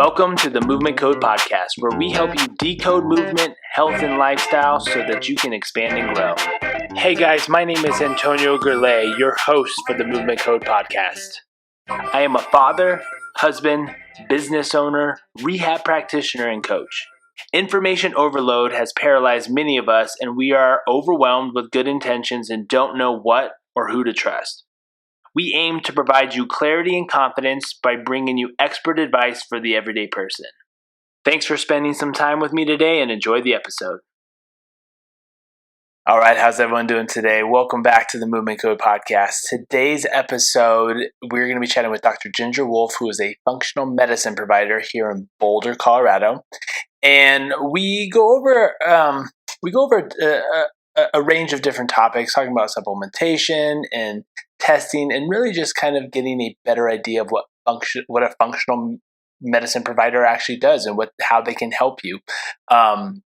Welcome to the Movement Code Podcast, where we help you decode movement, health, and lifestyle so that you can expand and grow. Hey guys, my name is Antonio Gerlay, your host for the Movement Code Podcast. I am a father, husband, business owner, rehab practitioner, and coach. Information overload has paralyzed many of us, and we are overwhelmed with good intentions and don't know what or who to trust. We aim to provide you clarity and confidence by bringing you expert advice for the everyday person. Thanks for spending some time with me today and enjoy the episode. All right, how's everyone doing today? Welcome back to the Movement Code Podcast. Today's episode, we're going to be chatting with Dr. Ginger Wolfe, who is a functional medicine provider here in Boulder, Colorado. And we go over a range of different topics, talking about supplementation and testing, and really just kind of getting a better idea of what a functional medicine provider actually does and how they can help you. And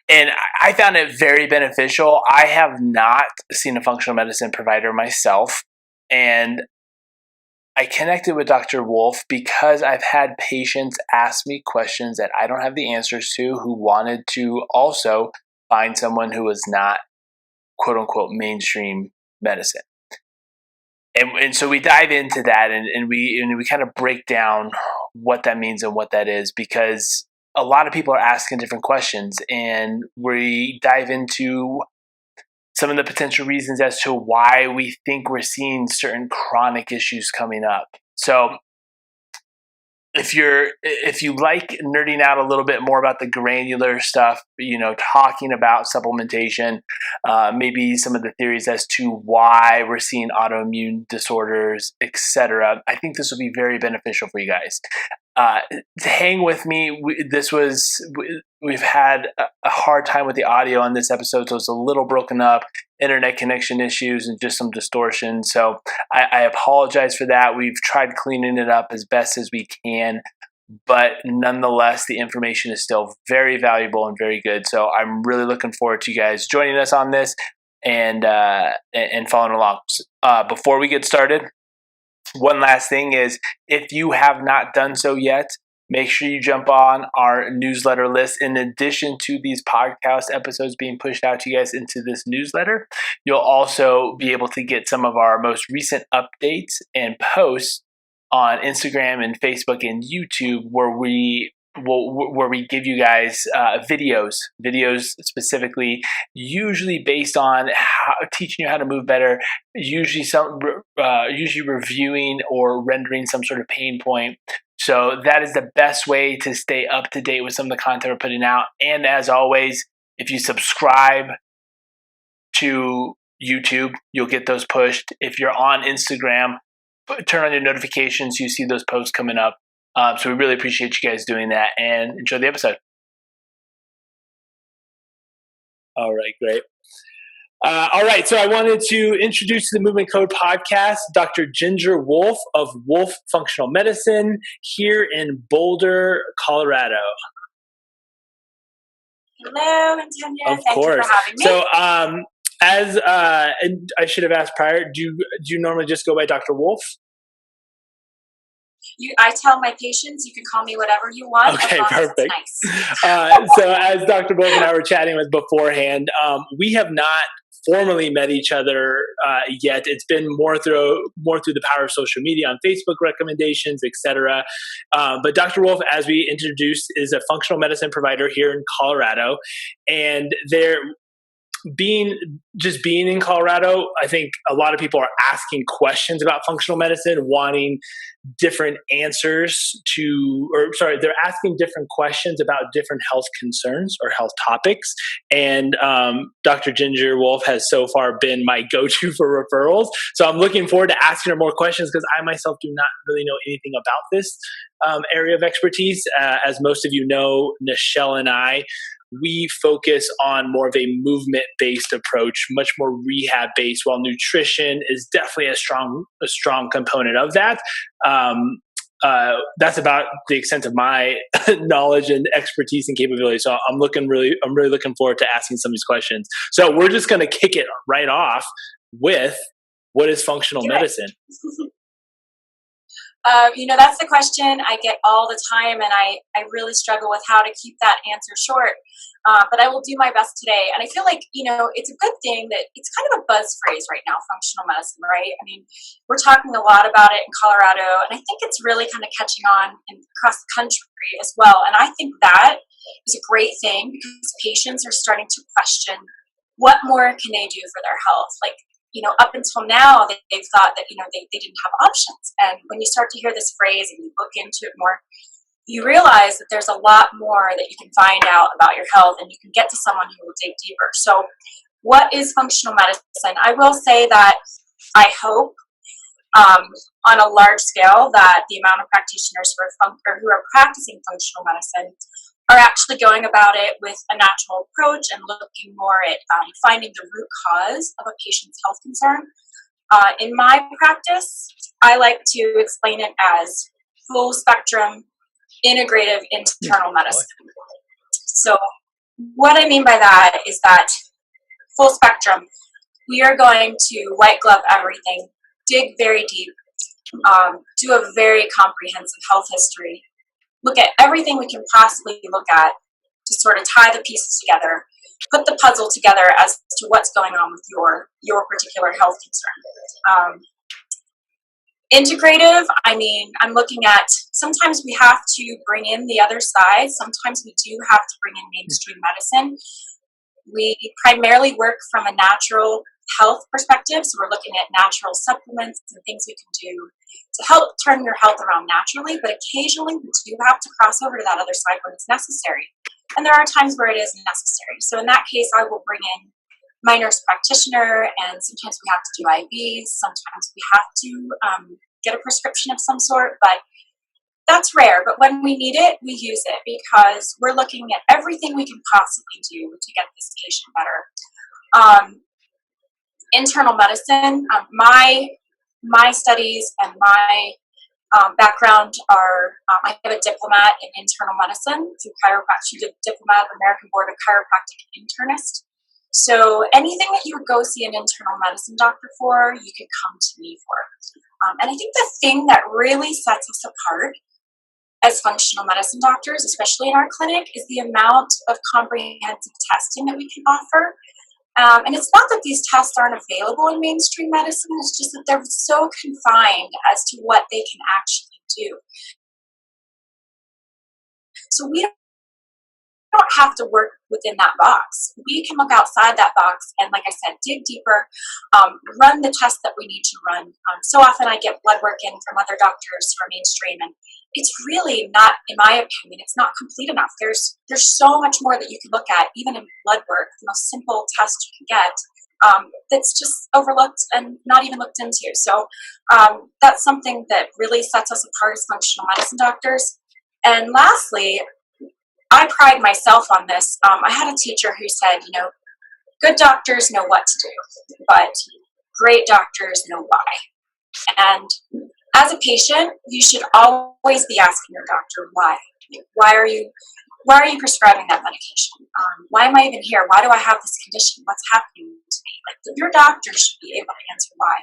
I found it very beneficial. I have not seen a functional medicine provider myself, and I connected with Dr. Wolfe because I've had patients ask me questions that I don't have the answers to, who wanted to also find someone who was not quote unquote mainstream medicine. And so we dive into that and we kind of break down what that means and what that is, because a lot of people are asking different questions, and we dive into some of the potential reasons as to why we think we're seeing certain chronic issues coming up. So if you like nerding out a little bit more about the granular stuff, talking about supplementation, maybe some of the theories as to why we're seeing autoimmune disorders, etc., I think this will be very beneficial for you guys. To hang with me, we've had a hard time with the audio on this episode, so it's a little broken up, internet connection issues and just some distortion. So I apologize for that. We've tried cleaning it up as best as we can, but nonetheless, the information is still very valuable and very good. So I'm really looking forward to you guys joining us on this and following along. Before we get started, one last thing is, if you have not done so yet, make sure you jump on our newsletter list. In addition to these podcast episodes being pushed out to you guys into this newsletter, you'll also be able to get some of our most recent updates and posts on Instagram and Facebook and YouTube, where we give you guys videos specifically, usually based on teaching you how to move better, usually reviewing or rendering some sort of pain point. So that is the best way to stay up to date with some of the content we're putting out. And as always, if you subscribe to YouTube, you'll get those pushed. If you're on Instagram, turn on your notifications. You see those posts coming up. So we really appreciate you guys doing that, and enjoy the episode. All right, great. All right, so I wanted to introduce the Movement Code Podcast, Dr. Ginger Wolfe of Wolfe Functional Medicine here in Boulder, Colorado. Hello, Antonio. Of Thank course. you for having me. So as I should have asked prior, do you normally just go by Dr. Wolfe? I tell my patients you can call me whatever you want. Okay, perfect. Nice. So as Dr. Wolfe and I were chatting with beforehand, we have not formally met each other yet. It's been more through the power of social media, on Facebook recommendations, etc. But Dr. Wolfe, as we introduced, is a functional medicine provider here in Colorado, and being in Colorado, I think a lot of people are asking questions about functional medicine, wanting different answers they're asking different questions about different health concerns or health topics. And Dr. Ginger Wolfe has so far been my go-to for referrals. So I'm looking forward to asking her more questions, because I myself do not really know anything about this area of expertise. As most of you know, Nichelle and I, we focus on more of a movement-based approach, much more rehab-based, while nutrition is definitely a strong component of that. That's about the extent of my knowledge and expertise and capability. So I'm really looking forward to asking some of these questions. So we're just going to kick it right off with, what is functional medicine? That's the question I get all the time, and I really struggle with how to keep that answer short. But I will do my best today. And I feel like, it's a good thing that it's kind of a buzz phrase right now, functional medicine, right? I mean, we're talking a lot about it in Colorado, and I think it's really kind of catching on across the country as well. And I think that is a great thing because patients are starting to question what more can they do for their health? Like, up until now, they've thought that, they didn't have options. And when you start to hear this phrase and you look into it more, you realize that there's a lot more that you can find out about your health, and you can get to someone who will dig deeper. So what is functional medicine? I will say that I hope on a large scale that the amount of practitioners who are practicing functional medicine are actually going about it with a natural approach and looking more at finding the root cause of a patient's health concern. In my practice, I like to explain it as full spectrum integrative internal medicine. So what I mean by that is that full spectrum, we are going to white glove everything, dig very deep, do a very comprehensive health history, look at everything we can possibly look at to sort of tie the pieces together, put the puzzle together as to what's going on with your particular health concern. Integrative, I mean, I'm looking at, sometimes we have to bring in the other side. Sometimes we do have to bring in mainstream medicine. We primarily work from a natural health perspective. So we're looking at natural supplements and things we can do to help turn your health around naturally. But occasionally we do have to cross over to that other side when it's necessary. And there are times where it is necessary. So in that case, I will bring in my nurse practitioner, and sometimes we have to do IVs. Sometimes we have to get a prescription of some sort, but that's rare. But when we need it, we use it because we're looking at everything we can possibly do to get this patient better. Internal medicine, my studies and my background are, I have a diplomat in internal medicine through chiropractic. She did diplomat, American Board of Chiropractic Internist. So anything that you would go see an internal medicine doctor for, you could come to me for. And I think the thing that really sets us apart as functional medicine doctors, especially in our clinic, is the amount of comprehensive testing that we can offer. And it's not that these tests aren't available in mainstream medicine, it's just that they're so confined as to what they can actually do. So we don't have to work within that box. We can look outside that box and, like I said, dig deeper, run the tests that we need to run. So often I get blood work in from other doctors who are mainstream, and it's really not, in my opinion, it's not complete enough. There's so much more that you can look at, even in blood work, the most simple test you can get, that's just overlooked and not even looked into. So that's something that really sets us apart as functional medicine doctors. And lastly, I pride myself on this. I had a teacher who said, good doctors know what to do, but great doctors know why. And as a patient, you should always be asking your doctor why. Why are you prescribing that medication? Why am I even here? Why do I have this condition? What's happening to me? Like, your doctor should be able to answer why.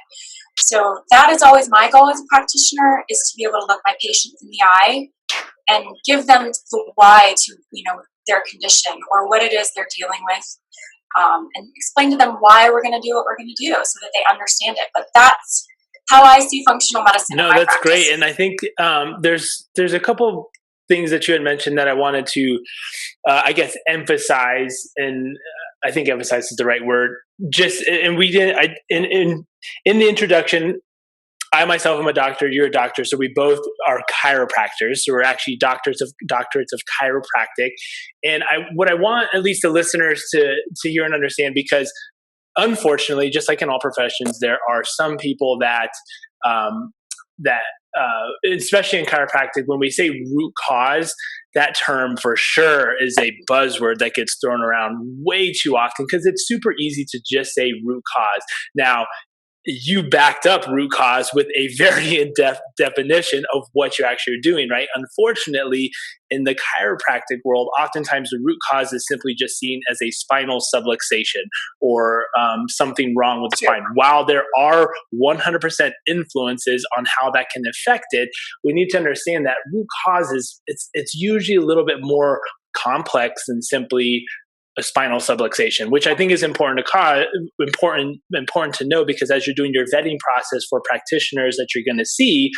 So that is always my goal as a practitioner, is to be able to look my patients in the eye and give them the why to, their condition or what it is they're dealing with, and explain to them why we're going to do what we're going to do so that they understand it. But that's how I see functional medicine. No, that's great. And I think there's a couple things that you had mentioned that I wanted to, emphasize, and I think emphasize is the right word. In the introduction, I myself am a doctor, you're a doctor, so we both are chiropractors. So we're actually doctorates of chiropractic. And what I want at least the listeners to hear and understand, because unfortunately, just like in all professions, there are some people that especially in chiropractic, when we say root cause, that term for sure is a buzzword that gets thrown around way too often because it's super easy to just say root cause. Now, you backed up root cause with a very in-depth definition of what you're actually doing, right? Unfortunately, in the chiropractic world, oftentimes the root cause is simply just seen as a spinal subluxation or something wrong with the spine. While there are 100% influences on how that can affect it, we need to understand that root causes, it's usually a little bit more complex than simply a spinal subluxation, which I think is important to know, because as you're doing your vetting process for practitioners that you're going to see,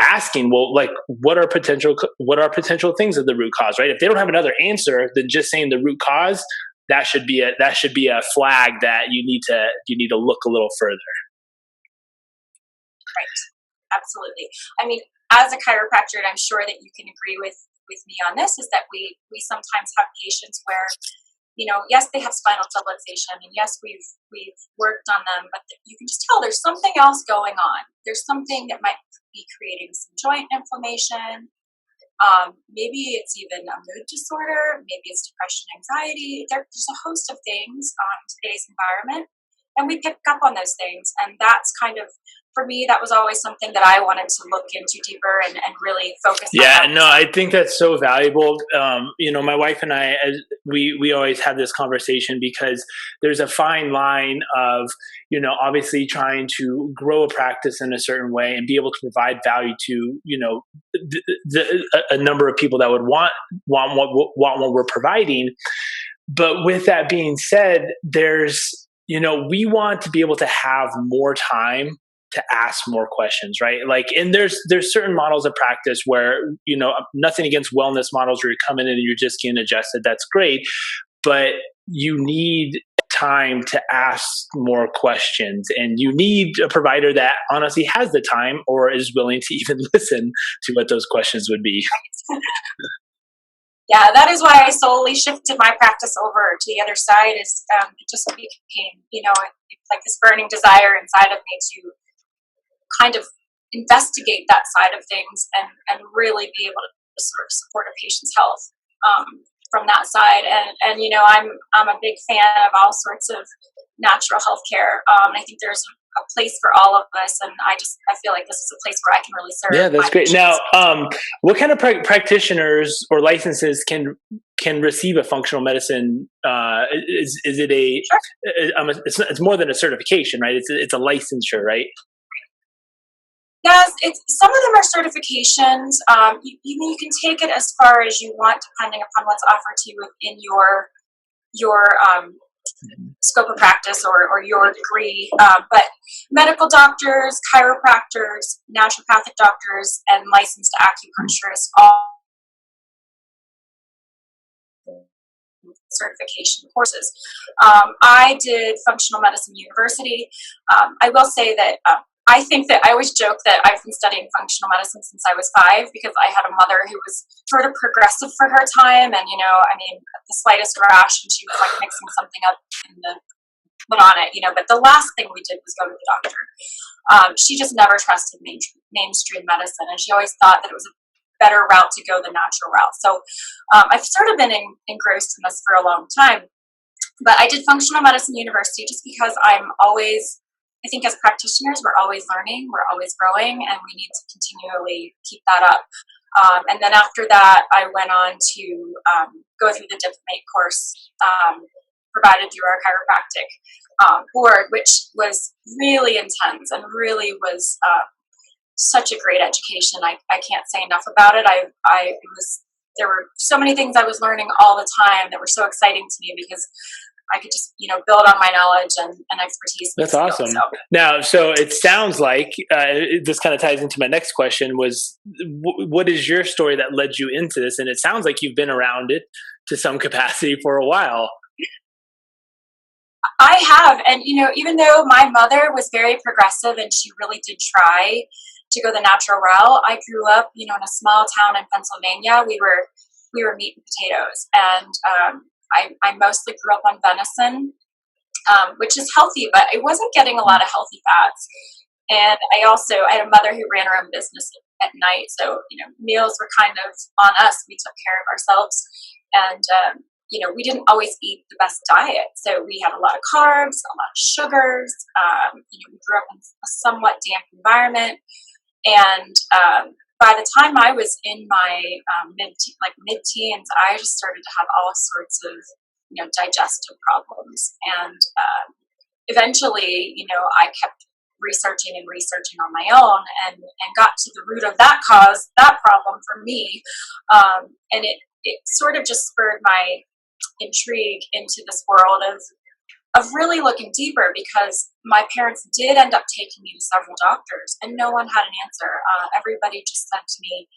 asking, well, like, what are potential things of the root cause, right? If they don't have another answer than just saying the root cause, that should be a flag that you need to look a little further. Right. Absolutely. I mean, as a chiropractor, and I'm sure that you can agree with me on this, is that we sometimes have patients where, yes, they have spinal subluxation, and yes, we've worked on them, but you can just tell there's something else going on. There's something that might be creating some joint inflammation. Maybe it's even a mood disorder. Maybe it's depression, anxiety. There's a host of things in today's environment, and we pick up on those things. And that's kind of, for me, that was always something that I wanted to look into deeper and really focus on. Yeah, no, I think that's so valuable. My wife and I, we always have this conversation, because there's a fine line of, obviously trying to grow a practice in a certain way and be able to provide value to, a number of people that would want what we're providing. But with that being said, we want to be able to have more time to ask more questions, right? Like, and there's certain models of practice where, nothing against wellness models where you're coming in and you're just getting adjusted. That's great. But you need time to ask more questions, and you need a provider that honestly has the time or is willing to even listen to what those questions would be. Yeah, that is why I solely shifted my practice over to the other side. Is it just became, it's like this burning desire inside of me to kind of investigate that side of things and really be able to sort of support a patient's health from that side. And I'm a big fan of all sorts of natural healthcare. I think there's a place for all of us, and I feel like this is a place where I can really serve. Yeah, that's great. Now, what kind of practitioners or licenses can receive a functional medicine? Is it a? Sure. It's more than a certification, right? It's a licensure, right? Yes, some of them are certifications. You can take it as far as you want, depending upon what's offered to you within your scope of practice or your degree. But medical doctors, chiropractors, naturopathic doctors, and licensed acupuncturists all certification courses. I did functional medicine university. I will say that I think that I always joke that I've been studying functional medicine since I was 5, because I had a mother who was sort of progressive for her time, and the slightest rash and she was like mixing something up in the put on it, but the last thing we did was go to the doctor. She just never trusted mainstream medicine, and she always thought that it was a better route to go the natural route. So I've sort of been engrossed in this for a long time, but I did functional medicine university just because I think as practitioners, we're always learning, we're always growing, and we need to continually keep that up. And then after that, I went on to go through the diplomate course provided through our chiropractic board, which was really intense and really was such a great education. I can't say enough about it. There were so many things I was learning all the time that were so exciting to me, because I could just, build on my knowledge and expertise. That's awesome. Now, so it sounds like this kind of ties into my next question was, what is your story that led you into this? And it sounds like you've been around it to some capacity for a while. I have. And, even though my mother was very progressive and she really did try to go the natural route, I grew up, in a small town in Pennsylvania. We were meat and potatoes. And, I mostly grew up on venison, which is healthy, but I wasn't getting a lot of healthy fats. And I had a mother who ran her own business at night. So, meals were kind of on us. We took care of ourselves. And, we didn't always eat the best diet. So we had a lot of carbs, a lot of sugars. We grew up in a somewhat damp environment. And by the time I was in my mid-teens, I just started to have all sorts of, digestive problems. And eventually, I kept researching on my own and got to the root of that problem for me. And it sort of just spurred my intrigue into this world of really looking deeper, because my parents did end up taking me to several doctors and no one had an answer. Everybody just said to me,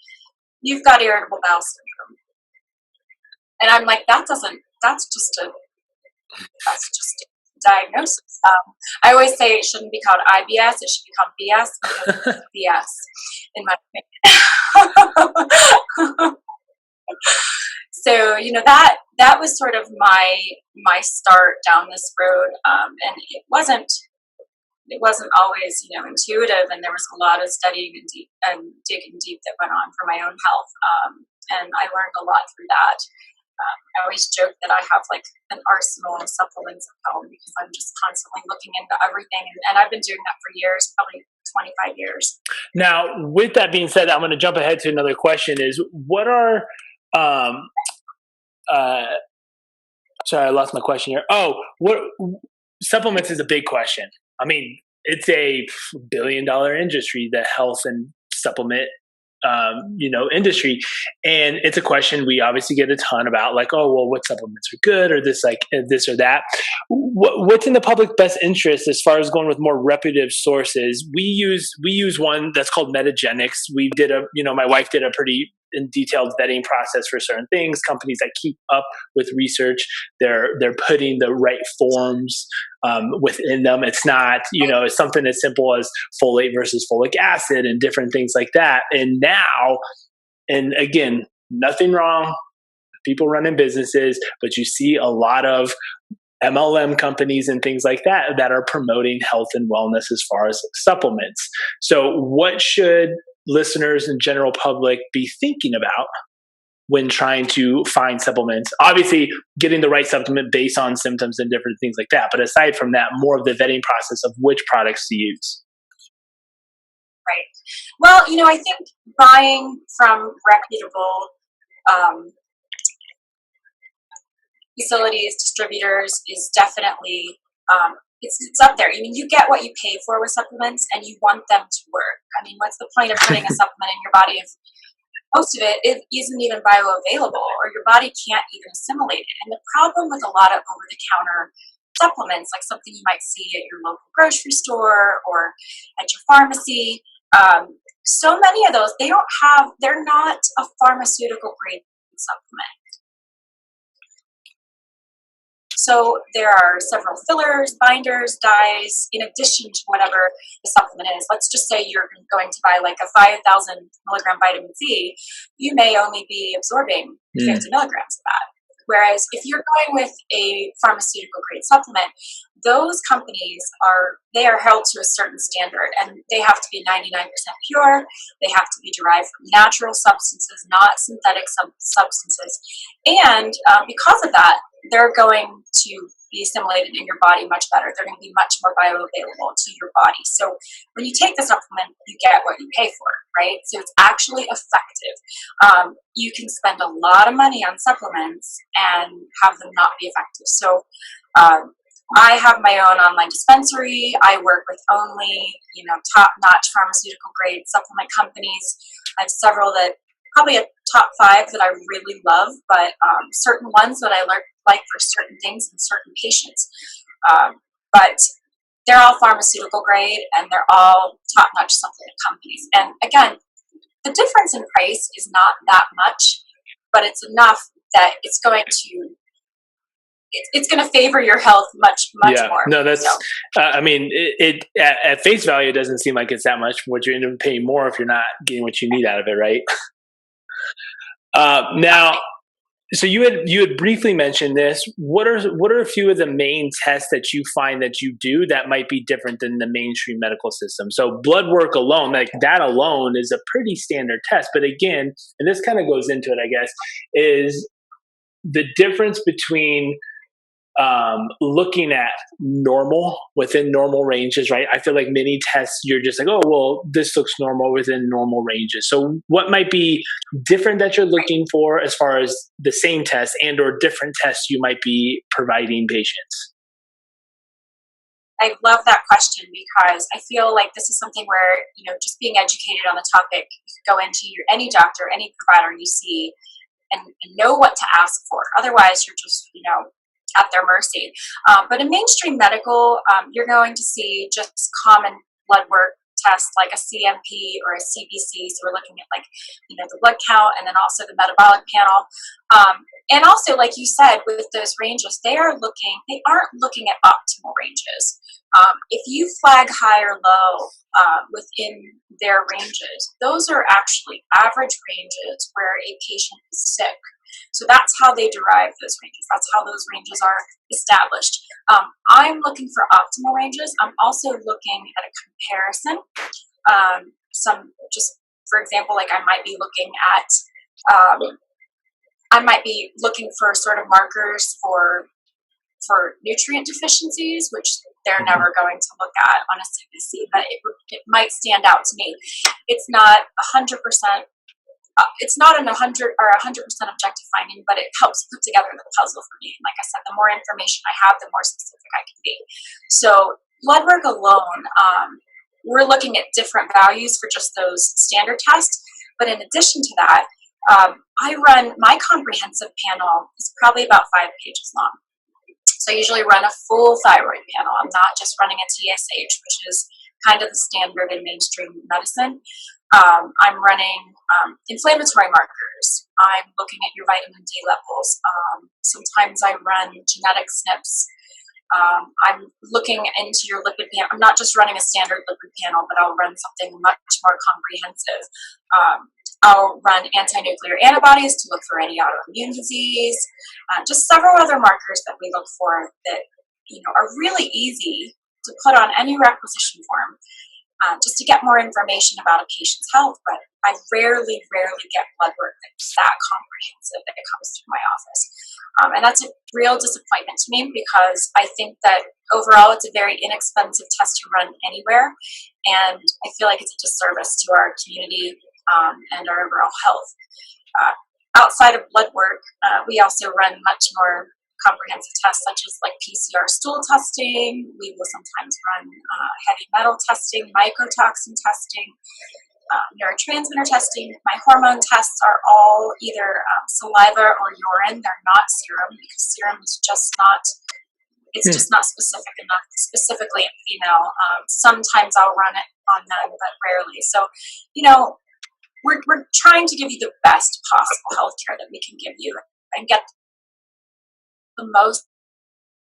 "You've got irritable bowel syndrome." And I'm like, that's just a diagnosis. I always say it shouldn't be called IBS, it should be called BS, because it's BS in my opinion. So, that was sort of my start down this road. And it wasn't always, intuitive, and there was a lot of studying and digging deep that went on for my own health. And I learned a lot through that. I always joke that I have like an arsenal of supplements at home, because I'm just constantly looking into everything. And I've been doing that for years, probably 25 years. Now, with that being said, I'm going to jump ahead to another question is, what are, sorry, I lost my question here. Oh, what supplements is a big question. I mean, it's a $1 billion industry, the health and supplement industry. And it's a question we obviously get a ton about, like, oh, well, what supplements are good, or this or that. What's in the public best interest as far as going with more reputable sources? We use one that's called Metagenics. My wife did a pretty detailed vetting process for certain things. Companies that keep up with research, they're putting the right forms within them. It's not, it's something as simple as folate versus folic acid and different things like that. And again, nothing wrong with people running businesses, but you see a lot of MLM companies and things like that are promoting health and wellness as far as supplements. So what should listeners and general public be thinking about when trying to find supplements? Obviously, getting the right supplement based on symptoms and different things like that. But aside from that, more of the vetting process of which products to use. Right. Well, I think buying from reputable facilities, distributors is definitely it's up there. You get what you pay for with supplements, and you want them to work. I mean, what's the point of putting a supplement in your body if most of it isn't even bioavailable, or your body can't even assimilate it? And the problem with a lot of over-the-counter supplements, like something you might see at your local grocery store or at your pharmacy, so many of those, they're not a pharmaceutical grade supplement. So there are several fillers, binders, dyes, in addition to whatever the supplement is. Let's just say you're going to buy like a 5,000 milligram vitamin C. You may only be absorbing 50 milligrams of that. Whereas if you're going with a pharmaceutical grade supplement, those companies are held to a certain standard, and they have to be 99% pure. They have to be derived from natural substances, not synthetic substances. And because of that, they're going to be assimilated in your body much better. They're going to be much more bioavailable to your body. So when you take the supplement, you get what you pay for, right? So it's actually effective. You can spend a lot of money on supplements and have them not be effective. So I have my own online dispensary. I work with only, top-notch pharmaceutical grade supplement companies. I have several that, probably a top 5 that I really love, but certain ones that I like for certain things and certain patients. But they're all pharmaceutical grade, and they're all top-notch supplement companies. And again, the difference in price is not that much, but it's enough that it's going to favor your health much more. No, that's, I mean, it at face value, it doesn't seem like it's that much, but you end up paying more if you're not getting what you need out of it, right? Now, so you had briefly mentioned this. What are a few of the main tests that you find that you do that might be different than the mainstream medical system? So blood work alone, like that alone is a pretty standard test. But again, and this kind of goes into it, I guess, is the difference between looking at normal within normal ranges, right? I feel like many tests, you're just like, oh, well, this looks normal within normal ranges. So what might be different that you're looking for as far as the same test and or different tests you might be providing patients? I love that question because I feel like this is something where, just being educated on the topic, you could go into any doctor, any provider you see and know what to ask for. Otherwise, you're just, at their mercy. But in mainstream medical, you're going to see just common blood work tests like a CMP or a CBC. So we're looking at the blood count and then also the metabolic panel. And also, like you said, with those ranges, they aren't looking at optimal ranges. If you flag high or low within their ranges, those are actually average ranges where a patient is sick. So that's how they derive those ranges. That's how those ranges are established. I'm looking for optimal ranges. I'm also looking at a comparison. For example, I might be looking at, for sort of markers for nutrient deficiencies, which they're never going to look at on a CBC, but it might stand out to me. It's not 100%. It's not an 100% objective finding, but it helps put together the puzzle for me. Like I said, the more information I have, the more specific I can be. So blood work alone, we're looking at different values for just those standard tests. But in addition to that, my comprehensive panel is probably about 5 pages long. So I usually run a full thyroid panel. I'm not just running a TSH, which is kind of the standard in mainstream medicine. I'm running inflammatory markers. I'm looking at your vitamin D levels. Sometimes I run genetic SNPs. I'm looking into your lipid panel. I'm not just running a standard lipid panel, but I'll run something much more comprehensive. I'll run anti-nuclear antibodies to look for any autoimmune disease. Just several other markers that we look for that are really easy to put on any requisition form. Just to get more information about a patient's health, but I rarely get blood work that's that comprehensive that comes through my office. And that's a real disappointment to me because I think that overall it's a very inexpensive test to run anywhere, and I feel like it's a disservice to our community and our overall health. Outside of blood work, we also run much more comprehensive tests such as PCR stool testing. We will sometimes run heavy metal testing, mycotoxin testing, neurotransmitter testing. My hormone tests are all either saliva or urine. They're not serum because serum is just not specific enough, specifically in female. Sometimes I'll run it on men, but rarely. So, we're trying to give you the best possible healthcare that we can give you and get the most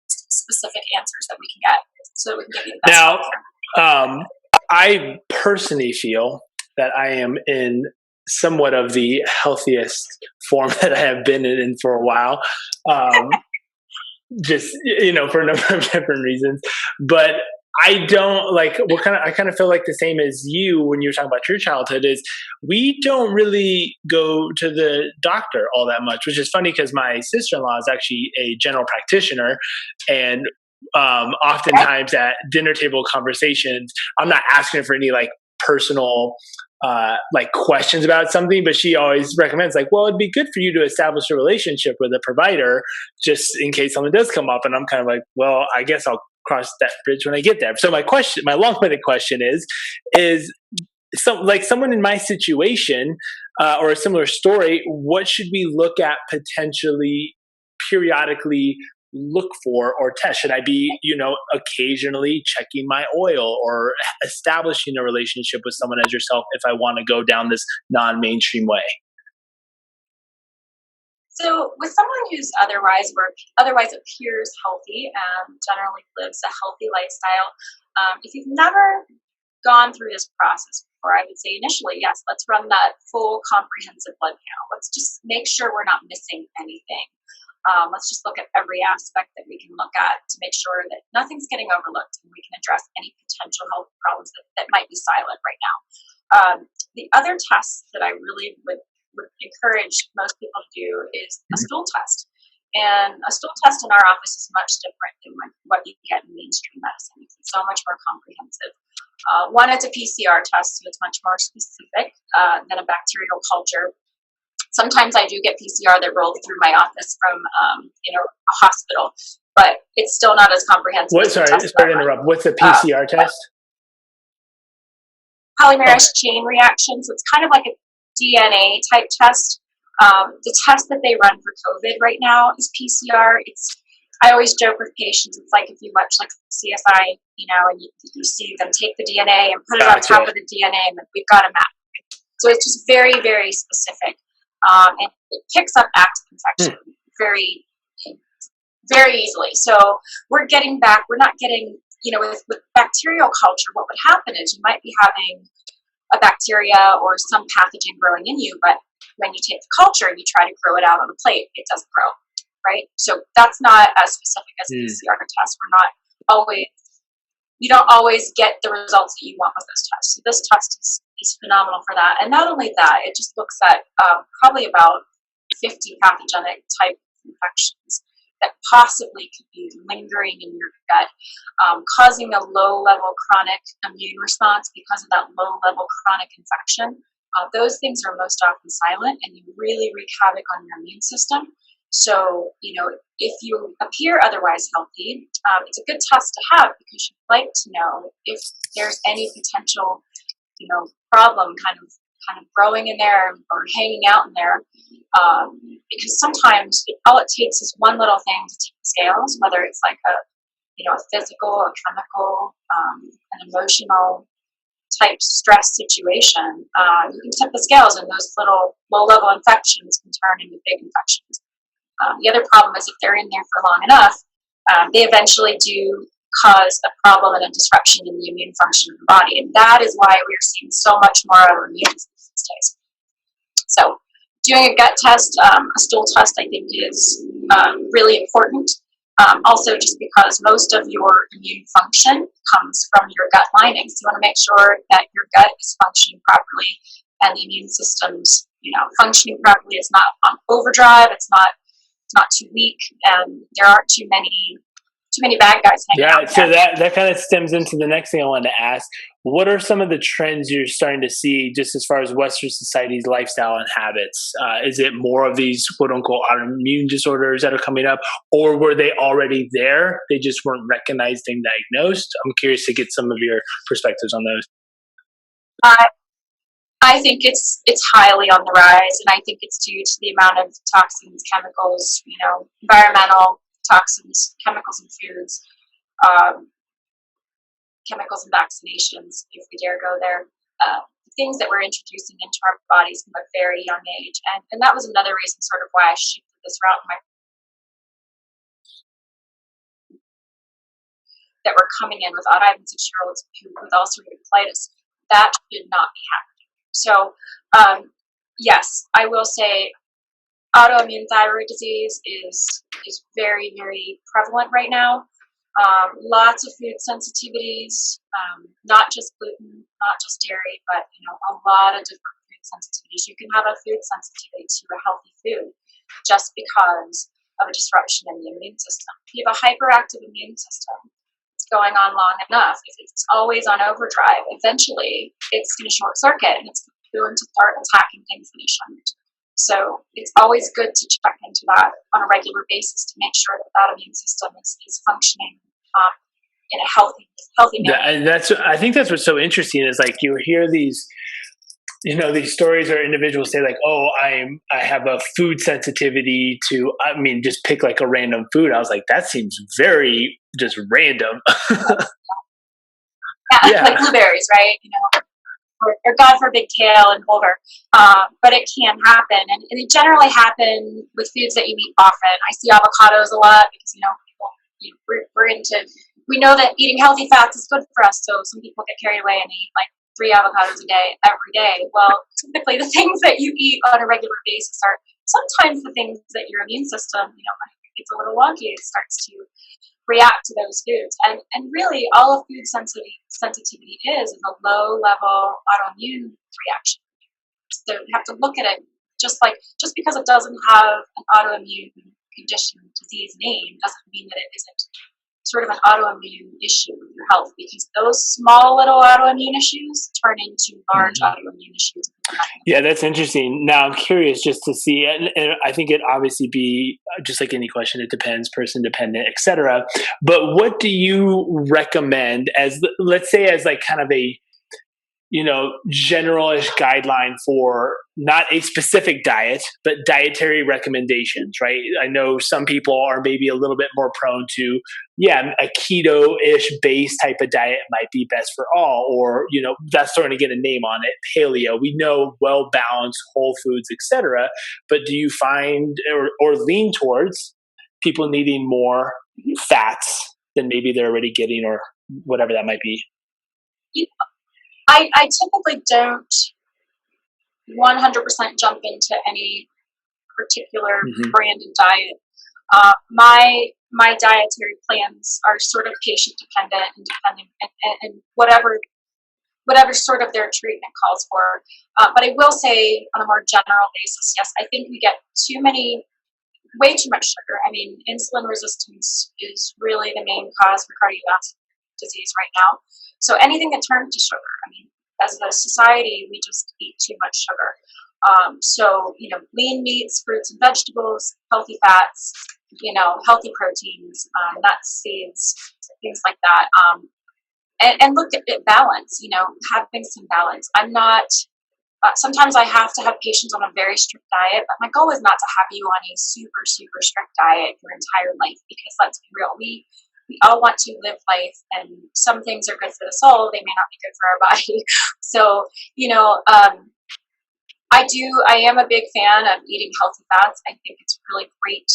specific answers that we can get so that we can give you the best healthcare. I personally feel that I am in somewhat of the healthiest form that I have been in for a while. Just, for a number of different reasons. But I don't I kind of feel like the same as you when you were talking about your childhood is we don't really go to the doctor all that much, which is funny because my sister-in-law is actually a general practitioner, and oftentimes at dinner table conversations, I'm not asking her for any personal questions about something, but she always recommends well, it'd be good for you to establish a relationship with a provider just in case something does come up. And I'm kind of well, I guess I'll cross that bridge when I get there. So my long-winded question is someone in my situation or a similar story, what should we look at potentially periodically look for or test? Should I be, occasionally checking my oil or establishing a relationship with someone as yourself if I want to go down this non-mainstream way? So with someone who's otherwise appears healthy and generally lives a healthy lifestyle, if you've never gone through this process before, I would say initially, yes, let's run that full comprehensive blood panel. Let's just make sure we're not missing anything. Let's just look at every aspect that we can look at to make sure that nothing's getting overlooked and we can address any potential health problems that might be silent right now. The other tests that I really would encourage most people to do is a stool test. And a stool test in our office is much different than what you get in mainstream medicine. It's so much more comprehensive. One, it's a PCR test, so it's much more specific than a bacterial culture. Sometimes I do get PCR that rolled through my office from a hospital, but it's still not as comprehensive. Sorry to interrupt. What's a PCR test? Polymerase chain reaction. So it's kind of like a DNA type test. The test that they run for COVID right now is PCR. I always joke with patients, it's like if you watch like CSI, and you see them take the DNA and put it on top of the DNA, and then we've got a map. So it's just very, very specific. And it picks up active infection very, very easily. So we're not getting, with bacterial culture, what would happen is you might be having a bacteria or some pathogen growing in you, but when you take the culture and you try to grow it out on a plate, it doesn't grow, right? So that's not as specific as a PCR test. You don't always get the results that you want with this test. So this test is phenomenal for that. And not only that, it just looks at probably about 50 pathogenic type infections that possibly could be lingering in your gut, causing a low-level chronic immune response because of that low-level chronic infection. Those things are most often silent, and you really wreak havoc on your immune system. So, if you appear otherwise healthy, it's a good test to have because you'd like to know if there's any potential, problem kind of growing in there or hanging out in there. Because sometimes all it takes is one little thing to tip the scales, whether it's like a physical, a chemical, an emotional type stress situation. You can tip the scales, and those little low-level infections can turn into big infections. The other problem is if they're in there for long enough, they eventually do cause a problem and a disruption in the immune function of the body. And that is why we're seeing so much more autoimmune these days. So doing a gut test, a stool test, I think is really important. Also, just because most of your immune function comes from your gut lining. So you want to make sure that your gut is functioning properly and the immune system's, functioning properly. It's not on overdrive. It's not too weak, and there aren't too many bad guys hanging out. So that kind of stems into the next thing I wanted to ask. What are some of the trends you're starting to see just as far as Western society's lifestyle and habits? Is it more of these quote-unquote autoimmune disorders that are coming up, or were they already there? They just weren't recognized and diagnosed? I'm curious to get some of your perspectives on those. I think it's highly on the rise, and I think it's due to the amount of toxins, chemicals, environmental toxins, chemicals in foods, chemicals in vaccinations, if we dare go there, things that we're introducing into our bodies from a very young age. And that was another reason sort of why I shifted this route that we're coming in with autoimmune 6-year-olds with ulcerative colitis. That should not be happening. So, yes, I will say autoimmune thyroid disease is very, very prevalent right now. Lots of food sensitivities, not just gluten, not just dairy, but a lot of different food sensitivities. You can have a food sensitivity to a healthy food just because of a disruption in the immune system. If you have a hyperactive immune system, it's going on long enough. If it's always on overdrive, eventually it's going to short circuit and it's going to start attacking things that it shouldn't. So it's always good to check into that on a regular basis to make sure that immune system is functioning in a healthy manner. Yeah, I think that's what's so interesting is like you hear these, these stories or individuals say like, oh, I have a food sensitivity to, just pick like a random food. I was like, that seems very just random. Yeah, like blueberries, right? Or God forbid kale and clover, but it can happen, and it generally happen with foods that you eat often. I see avocados a lot because people, we know that eating healthy fats is good for us. So some people get carried away and eat like 3 avocados a day every day. Well, typically the things that you eat on a regular basis are sometimes the things that your immune system, it's a little wonky. It starts to react to those foods. And really all of food sensitivity is a low level autoimmune reaction. So you have to look at it just because it doesn't have an autoimmune condition, disease name doesn't mean that it isn't sort of an autoimmune issue with your health, because those small little autoimmune issues turn into large autoimmune issues. Yeah, that's interesting. Now I'm curious just to see, and I think it obviously be just like any question, it depends, person dependent, etc. But what do you recommend as, let's say, as like kind of a, generalish guideline for not a specific diet, but dietary recommendations, right? I know some people are maybe a little bit more prone to, a keto-ish base type of diet might be best for all, or, that's starting to get a name on it, paleo. We know well-balanced whole foods, etc. But do you find or lean towards people needing more fats than maybe they're already getting, or whatever that might be? I typically don't 100% jump into any particular branded diet. My dietary plans are sort of patient dependent and depending, and whatever sort of their treatment calls for. But I will say, on a more general basis, yes, I think we get way too much sugar. I mean, insulin resistance is really the main cause for cardiovascular disease right now. So anything that turns to sugar, I mean, as a society, we just eat too much sugar. So, lean meats, fruits and vegetables, healthy fats, healthy proteins, nuts, seeds, things like that. And look at balance, having some balance. I'm not, sometimes I have to have patients on a very strict diet, but my goal is not to have you on a super, super strict diet your entire life, because let's be real, we all want to live life, and some things are good for the soul, they may not be good for our body. So, I am a big fan of eating healthy fats. I think it's really great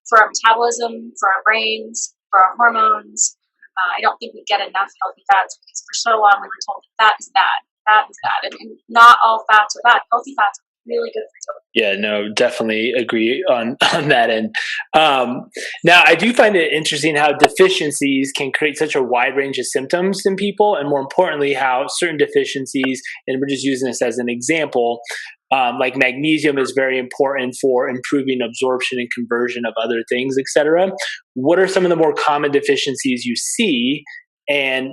for our metabolism, for our brains, for our hormones. I don't think we get enough healthy fats, because for so long we were told that fat is bad. Fat is bad, and not all fats are bad. Healthy fats are really good for you. Yeah, no, definitely agree on that end. Now, I do find it interesting how deficiencies can create such a wide range of symptoms in people, and more importantly, how certain deficiencies, and we're just using this as an example, like magnesium is very important for improving absorption and conversion of other things, etc. What are some of the more common deficiencies you see, and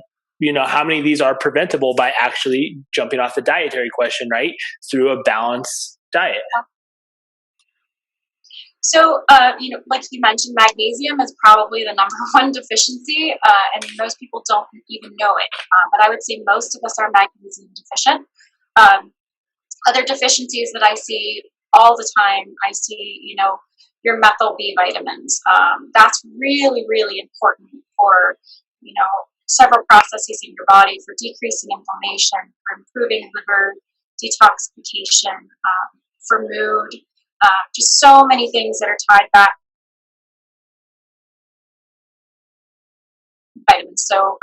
how many of these are preventable by actually jumping off the dietary question, right, through a balanced diet? So, like you mentioned, magnesium is probably the number one deficiency, and most people don't even know it. But I would say most of us are magnesium deficient. Other deficiencies that I see all the time, I see, your methyl B vitamins. That's really, really important for, several processes in your body, for decreasing inflammation, for improving liver detoxification, for mood, just so many things that are tied back to vitamins. So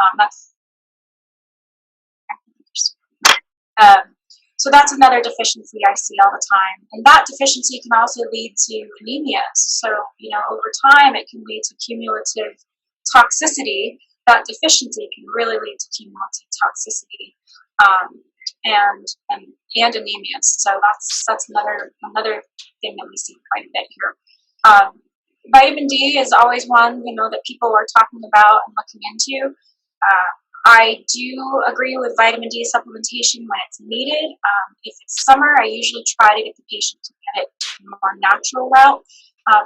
so that's another deficiency I see all the time. And that deficiency can also lead to anemia. So, over time it can lead to cumulative toxicity. That deficiency can really lead to cumulative toxicity and anemia. So that's another thing that we see quite a bit here. Vitamin D is always one, that people are talking about and looking into. I do agree with vitamin D supplementation when it's needed. If it's summer, I usually try to get the patient to get it in a more natural route.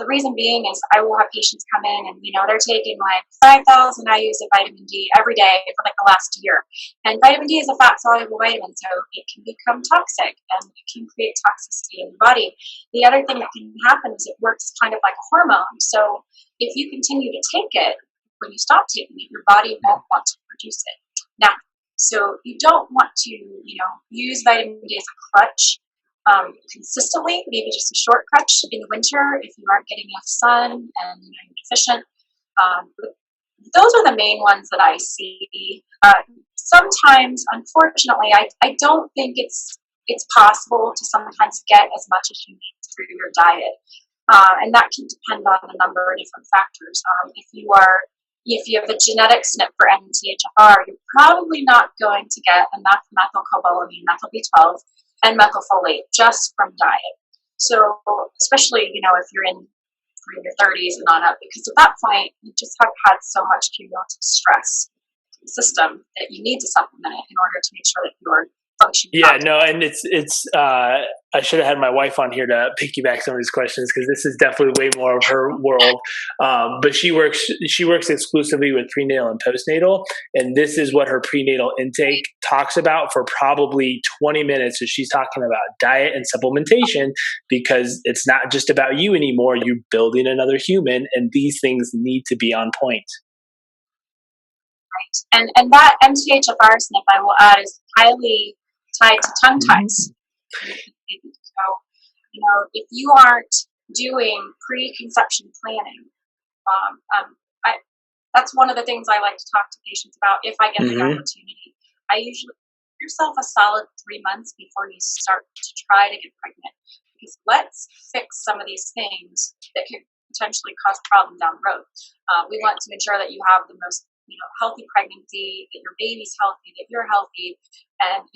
The reason being is I will have patients come in and, they're taking like 5,000 IUs of vitamin D every day for like the last year. And vitamin D is a fat-soluble vitamin, so it can become toxic and it can create toxicity in the body. The other thing that can happen is it works kind of like a hormone. So if you continue to take it, when you stop taking it, your body won't want to produce it. Now, so you don't want to, use vitamin D as a crutch consistently, maybe just a short crutch in the winter if you aren't getting enough sun and you're deficient. Those are the main ones that I see. Sometimes, unfortunately, I don't think it's possible to sometimes get as much as you need through your diet. And that can depend on a number of different factors. If you have a genetic SNP for MTHFR, you're probably not going to get enough methylcobalamin, methyl B12, and methylfolate just from diet. So, especially, if you're in in your 30s and on up, because at that point you just have had so much cumulative stress to the system that you need to supplement it in order to make sure that you're functioning. Yeah, no, and it's I should have had my wife on here to piggyback some of these questions, because this is definitely way more of her world. But she works exclusively with prenatal and postnatal, and this is what her prenatal intake talks about for probably 20 minutes. So she's talking about diet and supplementation, because it's not just about you anymore. You're building another human, and these things need to be on point. Right. And that MTHFR SNP, I will add, is highly tied to tongue ties. So, if you aren't doing preconception planning, that's one of the things I like to talk to patients about if I get the opportunity. I usually give yourself a solid 3 months before you start to try to get pregnant, because let's fix some of these things that could potentially cause problems down the road. We want to ensure that you have the most healthy pregnancy, that your baby's healthy, that you're healthy, and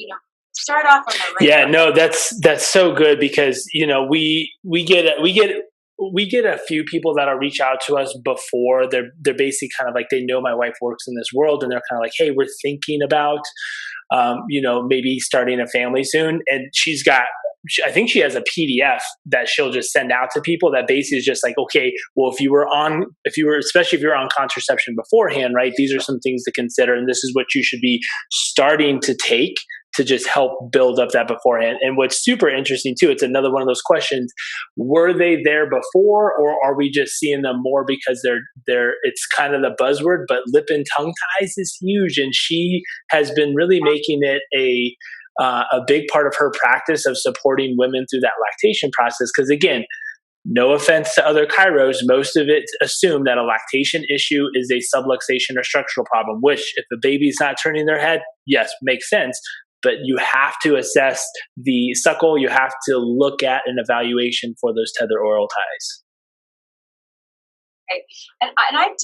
start off on the right. Yeah, no, that's so good, because we get a few people that'll reach out to us before they're basically kind of like, they know my wife works in this world, and they're kind of like, hey, we're thinking about maybe starting a family soon, and I think she has a PDF that she'll just send out to people that basically is just like, okay, well, especially if you're on contraception beforehand, right? These are some things to consider, and this is what you should be starting to take to just help build up that beforehand. And what's super interesting too, it's another one of those questions: were they there before, or are we just seeing them more because they're it's kind of the buzzword, but lip and tongue ties is huge, and she has been really making it a big part of her practice of supporting women through that lactation process. Because again, no offense to other chiros, most of it assume that a lactation issue is a subluxation or structural problem, which if the baby's not turning their head, yes, makes sense. But you have to assess the suckle. You have to look at an evaluation for those tether oral ties. Right. And I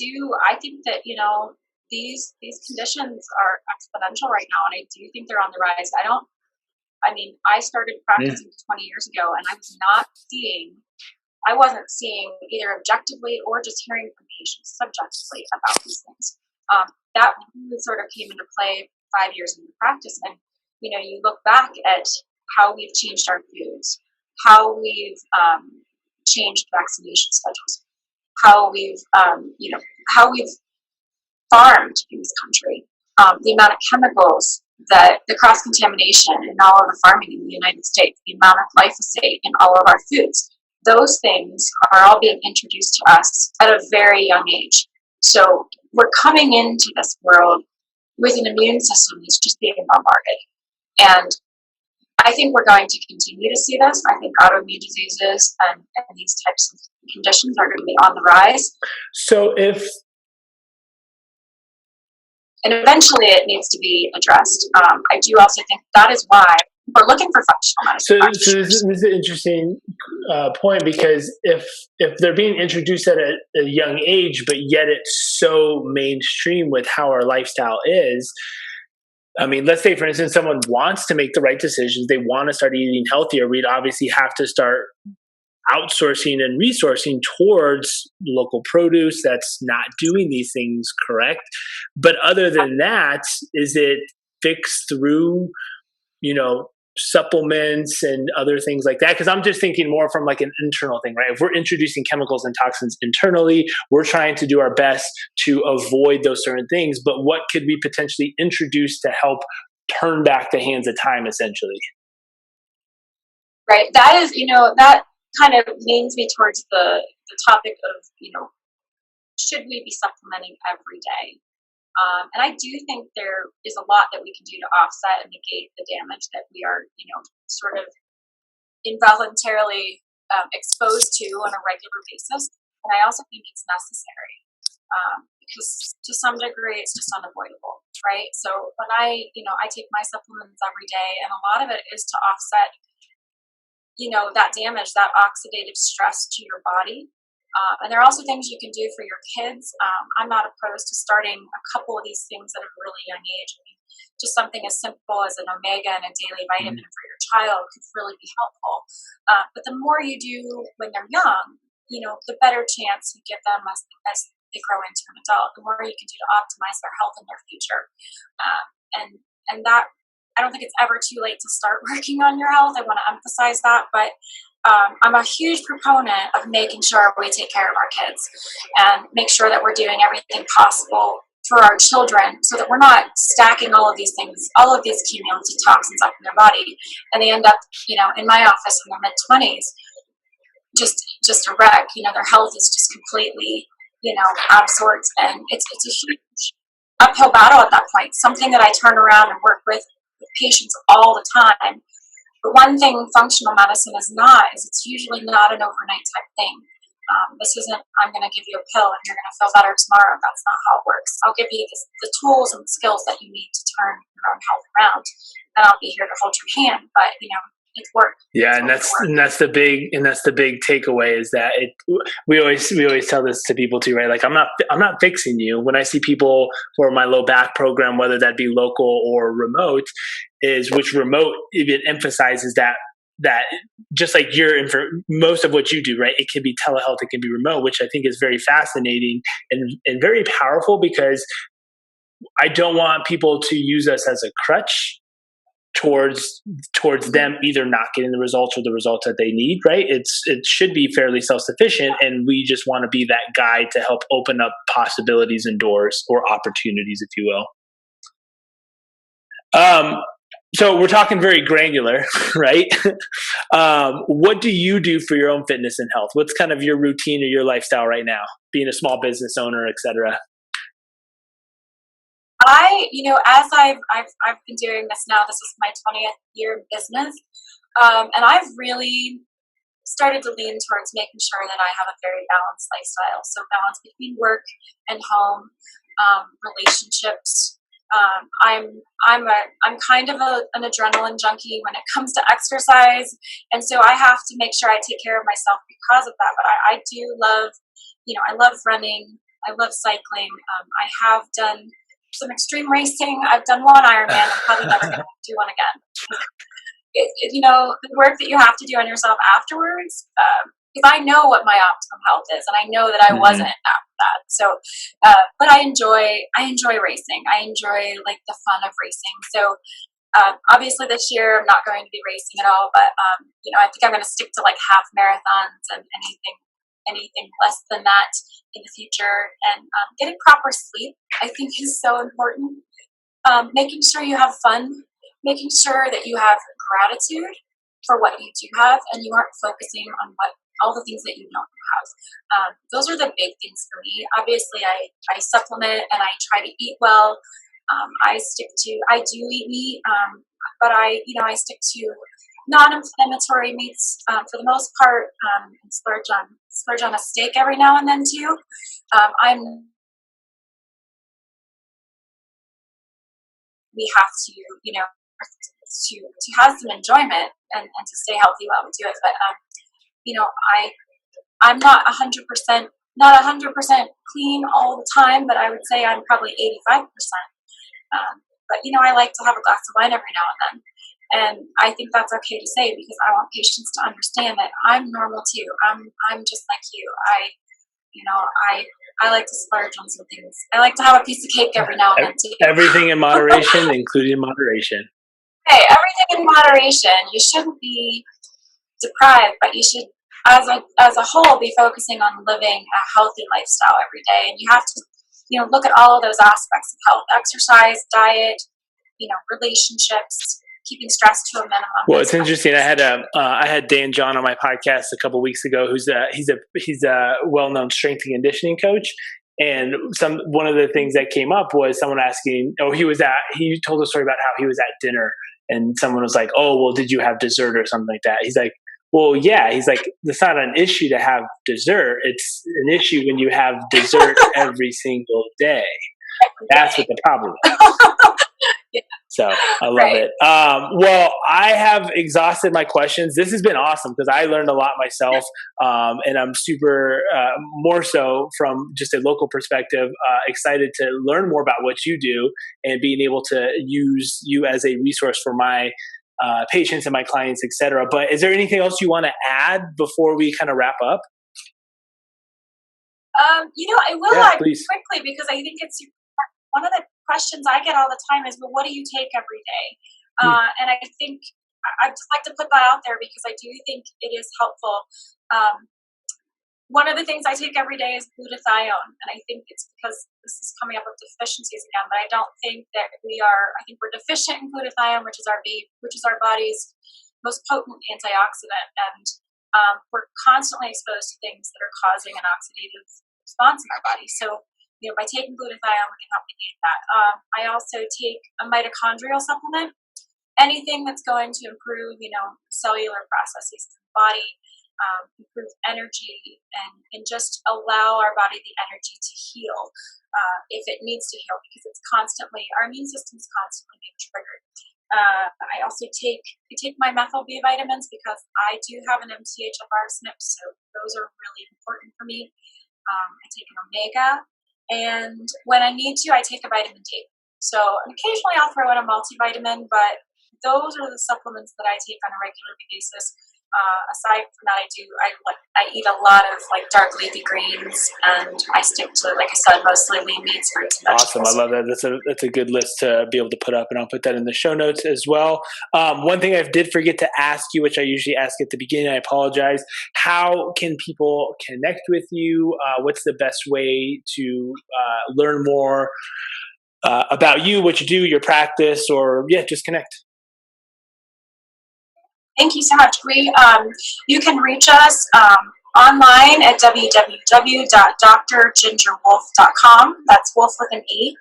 think that, these conditions are exponential right now, and I do think they're on the rise. I started practicing 20 years ago, and I wasn't seeing either objectively or just hearing from patients subjectively about these things. That really sort of came into play 5 years into practice, and you look back at how we've changed our foods, how we've changed vaccination schedules, how we've farmed in this country, the amount of chemicals, the cross-contamination in all of the farming in the United States, the amount of glyphosate in all of our foods. Those things are all being introduced to us at a very young age. So we're coming into this world with an immune system that's just being bombarded. And I think we're going to continue to see this. I think autoimmune diseases and these types of conditions are going to be on the rise. And eventually it needs to be addressed. I do also think that is why we're looking for functional medicine. So this is an interesting point, because if they're being introduced at a young age, but yet it's so mainstream with how our lifestyle is. I mean, let's say, for instance, someone wants to make the right decisions. They want to start eating healthier. We'd obviously have to start outsourcing and resourcing towards local produce that's not doing these things correct. But other than that, is it fixed through, supplements and other things like that? Because I'm just thinking more from like an internal thing, right? If we're introducing chemicals and toxins internally, we're trying to do our best to avoid those certain things. But what could we potentially introduce to help turn back the hands of time, essentially? Right. That is, that kind of leans me towards the topic of, should we be supplementing every day? And I do think there is a lot that we can do to offset and negate the damage that we are, sort of involuntarily exposed to on a regular basis. And I also think it's necessary because to some degree it's just unavoidable, right? So when I take my supplements every day, and a lot of it is to offset, that damage, that oxidative stress to your body. And there are also things you can do for your kids. I'm not opposed to starting a couple of these things at a really young age. I mean, just something as simple as an omega and a daily vitamin for your child could really be helpful. But the more you do when they're young, the better chance you give them as they grow into an adult, the more you can do to optimize their health in their future. And that, I don't think it's ever too late to start working on your health. I want to emphasize that, but I'm a huge proponent of making sure we take care of our kids and make sure that we're doing everything possible for our children so that we're not stacking all of these things, all of these cumulative toxins up in their body, and they end up, in my office in their mid-20s, just a wreck. Their health is just completely, out of sorts, and it's a huge uphill battle at that point. Something that I turn around and work with patients all the time. But one thing functional medicine is it's usually not an overnight type thing. This isn't, I'm going to give you a pill and you're going to feel better tomorrow. That's not how it works. I'll give you the tools and the skills that you need to turn your own health around, and I'll be here to hold your hand. But it's work. Yeah, and that's the big takeaway is that we always tell this to people too, right? Like I'm not fixing you. When I see people for my low back program, whether that be local or remote, which remote even emphasizes that just like most of what you do, right? It can be telehealth, it can be remote, which I think is very fascinating and very powerful, because I don't want people to use us as a crutch towards them either not getting the results or the results that they need, right? It should be fairly self-sufficient, and we just want to be that guide to help open up possibilities and doors or opportunities, if you will. So we're talking very granular, right? What do you do for your own fitness and health? What's kind of your routine or your lifestyle right now, being a small business owner, et cetera? As I've been doing this now, this is my 20th year in business, and I've really started to lean towards making sure that I have a very balanced lifestyle. So balance between work and home, relationships. I'm kind of an adrenaline junkie when it comes to exercise, and so I have to make sure I take care of myself because of that. But I do love, I love running. I love cycling. I have done some extreme racing. I've done one Ironman. I'm probably not going to do one again. The work that you have to do on yourself afterwards, because I know what my optimum health is, and I know that I wasn't after that. So, but I enjoy racing. I enjoy the fun of racing. So, obviously this year I'm not going to be racing at all, but I think I'm going to stick to half marathons and anything less than that in the future. And getting proper sleep, I think, is so important. Making sure you have fun, making sure that you have gratitude for what you do have, and you aren't focusing on all the things that you don't have. Those are the big things for me. Obviously, I supplement and I try to eat well. I do eat meat, but I stick to non-inflammatory meats for the most part, and splurge on a steak every now and then too. We have to, to have some enjoyment and to stay healthy while we do it. But I'm not 100% clean all the time, but I would say I'm probably 85%. But I like to have a glass of wine every now and then. And I think that's okay to say, because I want patients to understand that I'm normal too. I'm just like you. I like to splurge on some things. I like to have a piece of cake every now and then too. Everything in moderation, including moderation. Hey, everything in moderation. You shouldn't be deprived, but you should, as a whole, be focusing on living a healthy lifestyle every day. And you have to, look at all of those aspects of health: exercise, diet, relationships, keeping stress to a minimum. Well, it's interesting. I had Dan John on my podcast a couple of weeks ago. He's a well-known strength and conditioning coach. And one of the things that came up was someone asking, he told a story about how he was at dinner and someone was like, "Oh, well, did you have dessert or something like that?" He's like, "Well, yeah." He's like, "It's not an issue to have dessert. It's an issue when you have dessert every single day. That's what the problem is." Yeah. So I love it. Well, I have exhausted my questions. This has been awesome because I learned a lot myself. And I'm super, more so from just a local perspective, excited to learn more about what you do and being able to use you as a resource for my patients and my clients, et cetera. But is there anything else you want to add before we kind of wrap up? I will Yeah, add please. quickly because I think it's one of the questions I get all the time is, well, what do you take every day? And I think I'd just like to put that out there because I do think it is helpful. One of the things I take every day is glutathione, and I think it's because this is coming up with deficiencies again. But I don't think that I think we're deficient in glutathione, which is our body's most potent antioxidant, and we're constantly exposed to things that are causing an oxidative response in our body. So, by taking glutathione, we can help negate that. I also take a mitochondrial supplement, anything that's going to improve, cellular processes in the body. Improve energy and just allow our body the energy to heal if it needs to heal, because our immune system is constantly being triggered. I also take my methyl B vitamins because I do have an MTHFR SNP, so those are really important for me. I take an omega, and when I need to, I take a vitamin D. So occasionally I'll throw in a multivitamin, but those are the supplements that I take on a regular basis. Aside from that, I eat a lot of dark leafy greens, and I stick to, like I said, mostly lean meats, fruits, and vegetables. Awesome. I love that. That's a good list to be able to put up, and I'll put that in the show notes as well. One thing I did forget to ask you, which I usually ask at the beginning, I apologize. How can people connect with you? What's the best way to learn more about you, what you do, your practice, or just connect? Thank you so much. You can reach us online at www.drgingerwolfe.com. That's wolf with an E.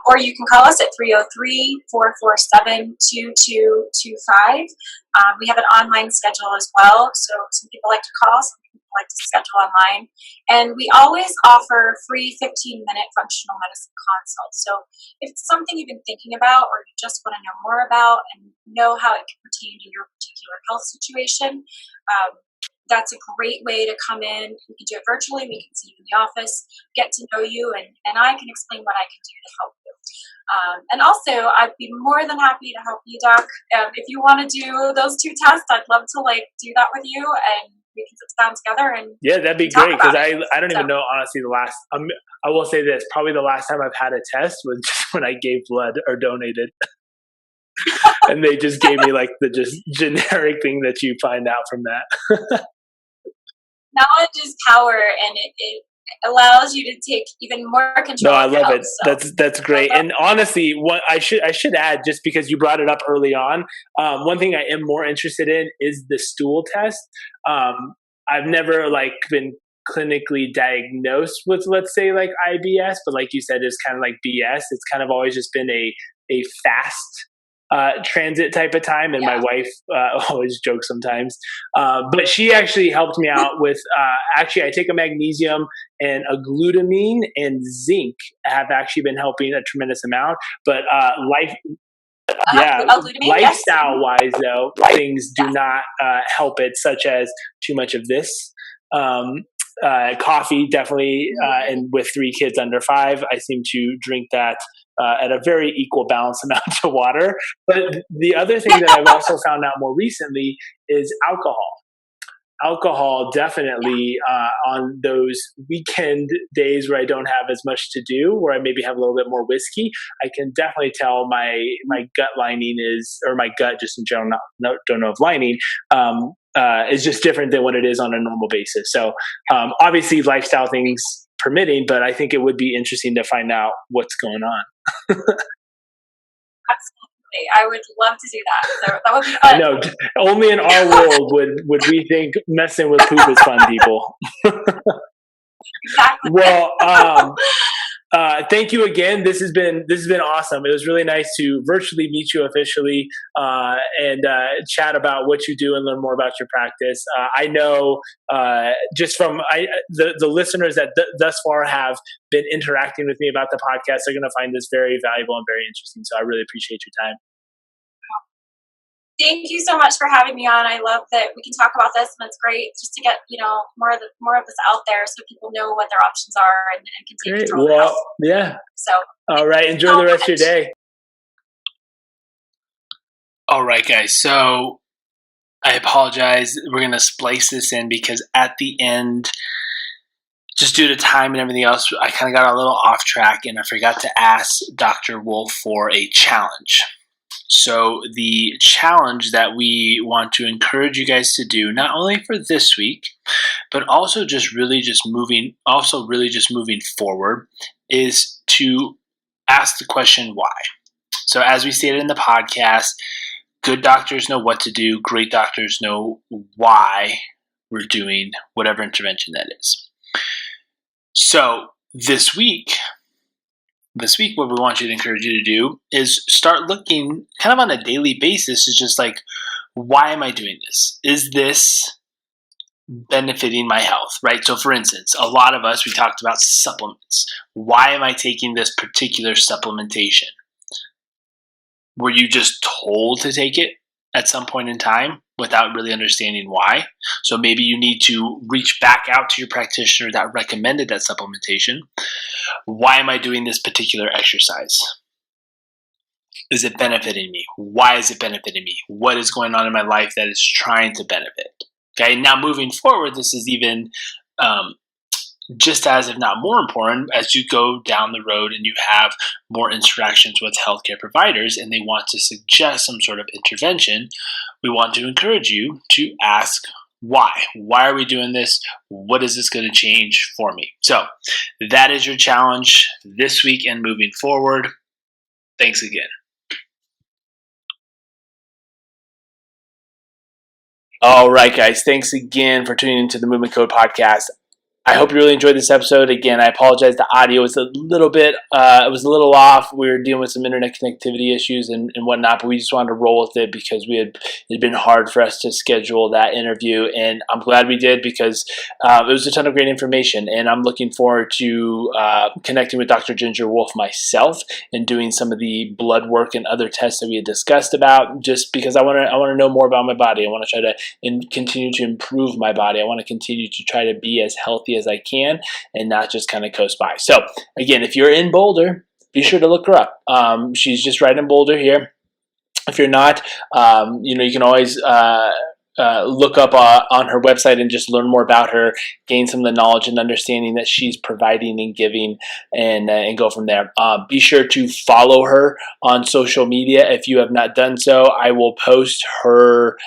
Or you can call us at 303-447-2225. We have an online schedule as well, so some people like to call, some people like to schedule online. And we always offer free 15-minute functional medicine consults. So if it's something you've been thinking about or you just want to know more about and know how it can pertain to your particular health situation, that's a great way to come in. We can do it virtually. We can see you in the office, get to know you, and I can explain what I can do to help you. And also, I'd be more than happy to help you, Doc. If you want to do those 2 tests, I'd love to do that with you, and we can sit down together and that'd be great, because I don't even know, honestly, I will say this, probably the last time I've had a test was just when I gave blood or donated. And they just gave me the just generic thing that you find out from that. Knowledge is power, and it allows you to take even more control. No, I love it. So. That's great. And honestly, what I should add, just because you brought it up early on, one thing I am more interested in is the stool test. I've never been clinically diagnosed with, let's say, IBS, but like you said, it's kind of like BS. It's kind of always just been a fast transit type of time, and my wife always jokes sometimes, but she actually helped me out with I take a magnesium and a glutamine, and zinc have actually been helping a tremendous amount. But lifestyle wise though, things do not help it, such as too much of this. Coffee, definitely, and with 3 kids under 5, I seem to drink that at a very equal balanced amount of water. But the other thing that I've also found out more recently is alcohol. Alcohol, definitely, on those weekend days where I don't have as much to do, where I maybe have a little bit more whiskey, I can definitely tell my gut lining or my gut just in general, don't know if lining, is just different than what it is on a normal basis. So obviously lifestyle things permitting, but I think it would be interesting to find out what's going on. Absolutely. I would love to do that. So that would be fun. I know. Only in our world would we think messing with poop is fun, people. Exactly. Well, thank you again. This has been awesome. It was really nice to virtually meet you officially and chat about what you do and learn more about your practice. I know just from the listeners that thus far have been interacting with me about the podcast are going to find this very valuable and very interesting. So I really appreciate your time. Thank you so much for having me on. I love that we can talk about this, and it's great just to get more of this out there so people know what their options are and can take control of their health. Yeah. So, all right. Enjoy the rest of your day. All right, guys. So I apologize. We're going to splice this in because at the end, just due to time and everything else, I kind of got a little off track and I forgot to ask Dr. Wolfe for a challenge. So the challenge that we want to encourage you guys to do, not only for this week, but also really just moving forward, is to ask the question why. So as we stated in the podcast, good doctors know what to do. Great doctors know why we're doing whatever intervention that is. So this week, what we want you to encourage you to do is start looking kind of on a daily basis. Is just like, why am I doing this? Is this benefiting my health, right? So for instance, a lot of us, we talked about supplements. Why am I taking this particular supplementation? Were you just told to take it at some point in time without really understanding why? So maybe you need to reach back out to your practitioner that recommended that supplementation. Why am I doing this particular exercise? Is it benefiting me? Why is it benefiting me? What is going on in my life that is trying to benefit? Okay, now moving forward, this is even just as, if not more important, as you go down the road and you have more interactions with healthcare providers and they want to suggest some sort of intervention, we want to encourage you to ask why. Why are we doing this? What is this going to change for me? So that is your challenge this week and moving forward. Thanks again. All right, guys. Thanks again for tuning into the Movement Code podcast. I hope you really enjoyed this episode. Again, I apologize. The audio was a little bit, it was a little off. We were dealing with some internet connectivity issues and whatnot, but we just wanted to roll with it because it had been hard for us to schedule that interview. And I'm glad we did because it was a ton of great information. And I'm looking forward to connecting with Dr. Ginger Wolfe myself and doing some of the blood work and other tests that we had discussed about, just because I want to know more about my body. I want to try to continue to improve my body. I want to continue to try to be as healthy as I can and not just kind of coast by. So again, if you're in Boulder, be sure to look her up. She's just right in Boulder here. If you're not, you can always look up on her website and just learn more about her, gain some of the knowledge and understanding that she's providing and giving, and go from there. Be sure to follow her on social media if you have not done so. I will post her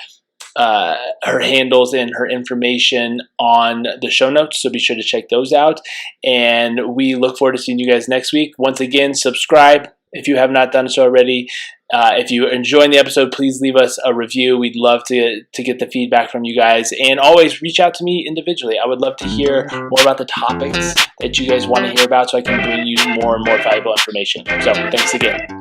handles and her information on the show notes, so be sure to check those out. And we look forward to seeing you guys next week. Once again, subscribe if you have not done so already. If you enjoyed the episode, please leave us a review. We'd love to get the feedback from you guys, and always reach out to me individually. I would love to hear more about the topics that you guys want to hear about so I can bring you more and more valuable information. So thanks again.